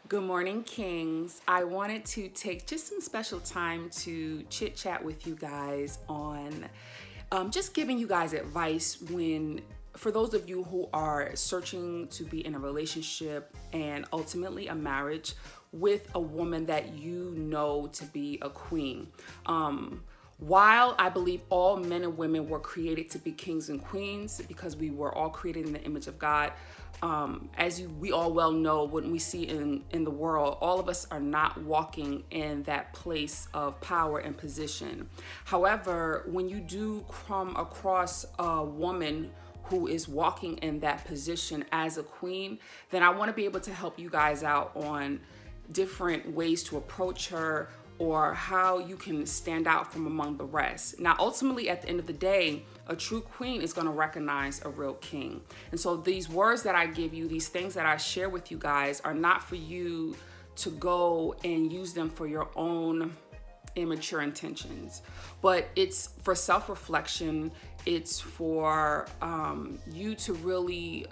Good morning, Kings. I wanted to take just some special time to chit chat with you guys on just giving you guys advice for those of you who are searching to be in a relationship and ultimately a marriage with a woman that you know to be a queen. While I believe all men and women were created to be kings and queens because we were all created in the image of God, we all well know, when we see in the world, all of us are not walking in that place of power and position. However, when you do come across a woman who is walking in that position as a queen, then I want to be able to help you guys out on different ways to approach her or how you can stand out from among the rest. Now, ultimately, at the end of the day, a true queen is going to recognize a real king. And so these words that I give you, these things that I share with you guys, are not for you to go and use them for your own immature intentions, but it's for self-reflection. It's for you to really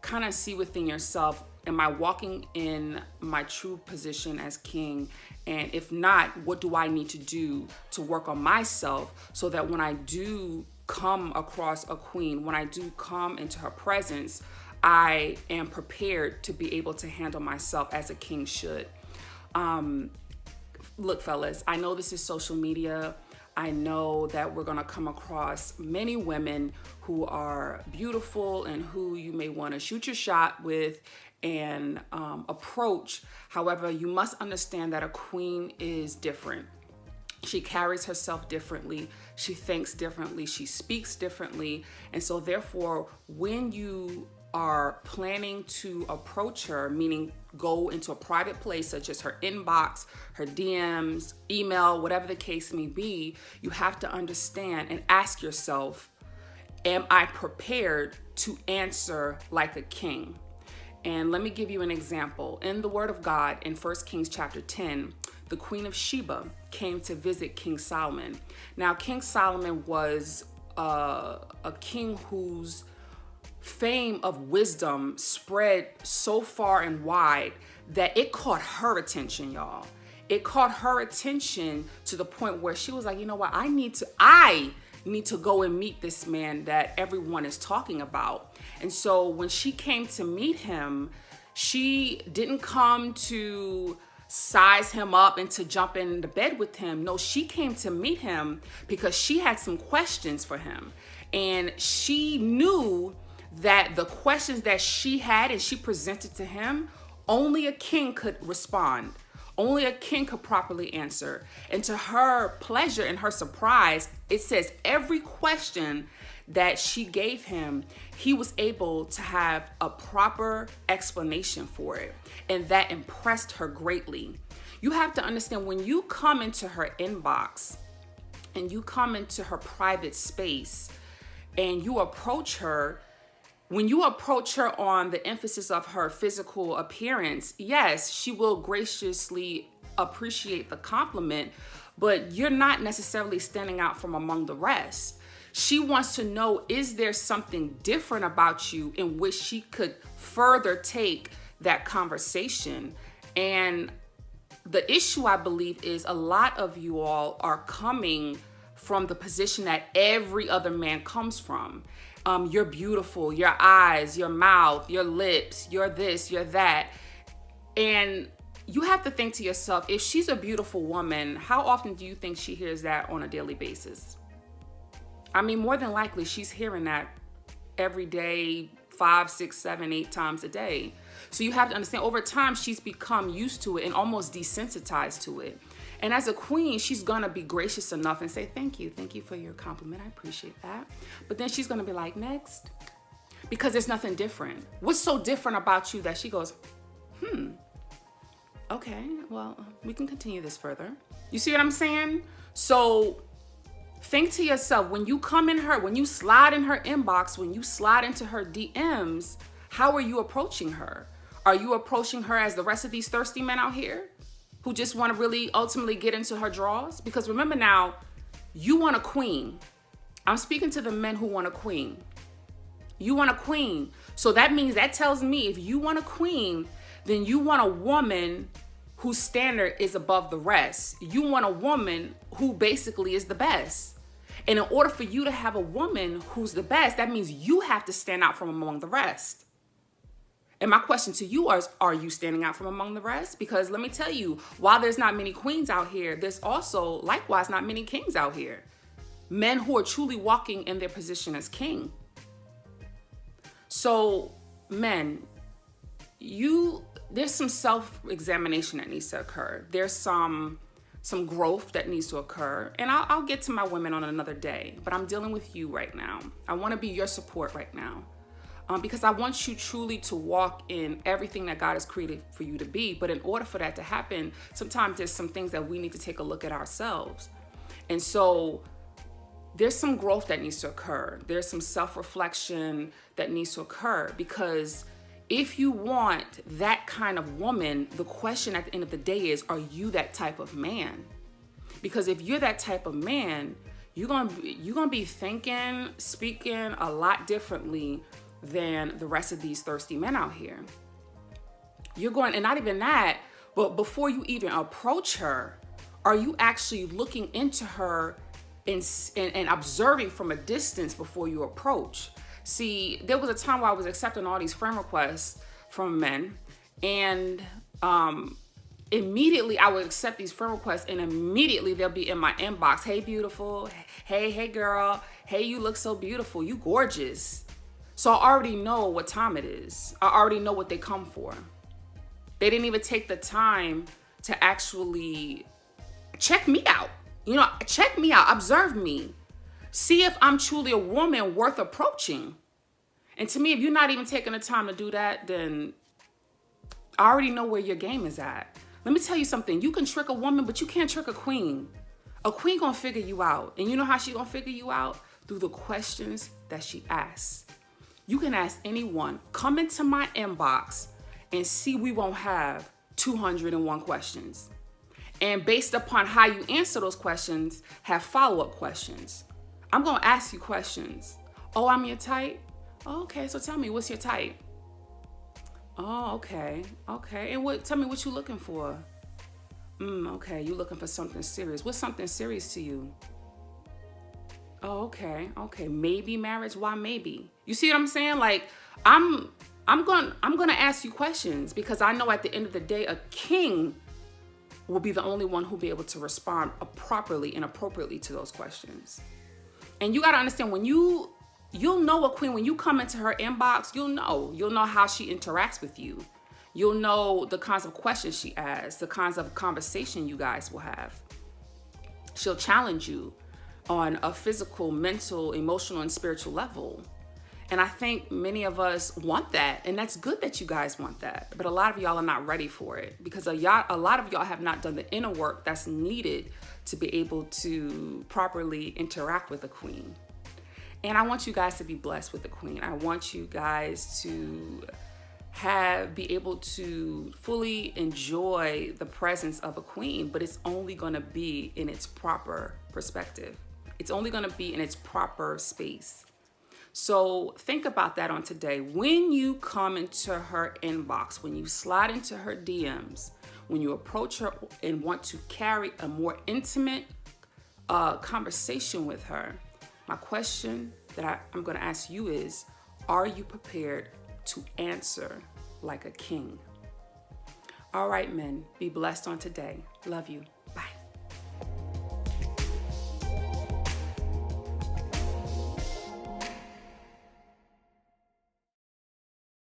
kind of see within yourself, am I walking in my true position as king? And if not, what do I need to do to work on myself so that when I do come across a queen, when I do come into her presence, I am prepared to be able to handle myself as a king should. Look, fellas, I know this is social media. I know that we're going to come across many women who are beautiful and who you may want to shoot your shot with and approach. However, you must understand that a queen is different. She carries herself differently. She thinks differently. She speaks differently. And so therefore, when you are planning to approach her, meaning go into a private place such as her inbox, her DMs, email, whatever the case may be, you have to understand and ask yourself, am I prepared to answer like a king? And let me give you an example. In the Word of God, in 1 Kings chapter 10, the Queen of Sheba came to visit King Solomon. Now, King Solomon was a king whose fame of wisdom spread so far and wide that it caught her attention, y'all. It caught her attention to the point where she was like, you know what, I need to go and meet this man that everyone is talking about. And so when she came to meet him, she didn't come to size him up and to jump into bed with him. No, she came to meet him because she had some questions for him. And she knew that the questions that she had and she presented to him, only a king could respond. Only a king could properly answer. And to her pleasure and her surprise, it says every question that she gave him, he was able to have a proper explanation for it. And that impressed her greatly. You have to understand, when you come into her inbox and you come into her private space and you approach her, when you approach her on the emphasis of her physical appearance, yes, she will graciously appreciate the compliment, but you're not necessarily standing out from among the rest. She wants to know, is there something different about you in which she could further take that conversation? And the issue, I believe, is a lot of you all are coming from the position that every other man comes from. You're beautiful, your eyes, your mouth, your lips, you're this, you're that. And you have to think to yourself, if she's a beautiful woman, how often do you think she hears that on a daily basis? I mean, more than likely, she's hearing that every day, 5, 6, 7, 8 times a day. So you have to understand, over time, she's become used to it and almost desensitized to it. And as a queen, she's going to be gracious enough and say, thank you for your compliment. I appreciate that. But then she's going to be like, next, because there's nothing different. What's so different about you that she goes, okay, well, we can continue this further. You see what I'm saying? So think to yourself, when you slide in her inbox, when you slide into her DMs, how are you approaching her? Are you approaching her as the rest of these thirsty men out here who just want to really ultimately get into her drawers? Because remember now, you want a queen. I'm speaking to the men who want a queen. You want a queen. So that tells me, if you want a queen, then you want a woman whose standard is above the rest. You want a woman who basically is the best. And in order for you to have a woman who's the best, that means you have to stand out from among the rest. And my question to you is, are you standing out from among the rest? Because let me tell you, while there's not many queens out here, there's also likewise not many kings out here. Men who are truly walking in their position as king. So men, there's some self-examination that needs to occur. There's some growth that needs to occur. And I'll get to my women on another day, but I'm dealing with you right now. I want to be your support right now. Because I want you truly to walk in everything that God has created for you to be. But in order for that to happen, sometimes there's some things that we need to take a look at ourselves. And so there's some growth that needs to occur. There's some self-reflection that needs to occur, because if you want that kind of woman, the question at the end of the day is, are you that type of man? Because if you're that type of man, you're gonna be thinking, speaking a lot differently than the rest of these thirsty men out here. You're going, and not even that, but before you even approach her, are you actually looking into her and observing from a distance before you approach? See, there was a time where I was accepting all these friend requests from men, and immediately I would accept these friend requests, and immediately they'll be in my inbox. Hey, beautiful. Hey, girl. Hey, you look so beautiful. You gorgeous. So I already know what time it is. I already know what they come for. They didn't even take the time to actually check me out. Check me out, observe me. See if I'm truly a woman worth approaching. And to me, if you're not even taking the time to do that, then I already know where your game is at. Let me tell you something. You can trick a woman, but you can't trick a queen. A queen gonna figure you out. And you know how she gonna figure you out? Through the questions that she asks. You can ask anyone, come into my inbox and see we won't have 201 questions. And based upon how you answer those questions, have follow-up questions. I'm gonna ask you questions. Oh, I'm your type? Oh, okay, so tell me, what's your type? Oh, okay. And tell me what you looking for. Okay, you looking for something serious. What's something serious to you? Oh, okay. Maybe marriage. Why maybe? You see what I'm saying? Like, I'm gonna ask you questions, because I know at the end of the day, a king will be the only one who'll be able to respond properly and appropriately to those questions. And you gotta understand, when you'll know a queen when you come into her inbox. You'll know how she interacts with you. You'll know the kinds of questions she asks, the kinds of conversation you guys will have. She'll challenge you on a physical, mental, emotional, and spiritual level. And I think many of us want that, and that's good that you guys want that. But a lot of y'all are not ready for it, because a lot of y'all have not done the inner work that's needed to be able to properly interact with a queen. And I want you guys to be blessed with the queen. I want you guys to be able to fully enjoy the presence of a queen, but it's only going to be in its proper perspective. It's only going to be in its proper space. So think about that on today. When you come into her inbox, when you slide into her DMs, when you approach her and want to carry a more intimate conversation with her, my question that I'm going to ask you is, are you prepared to answer like a king? All right, men, be blessed on today. Love you.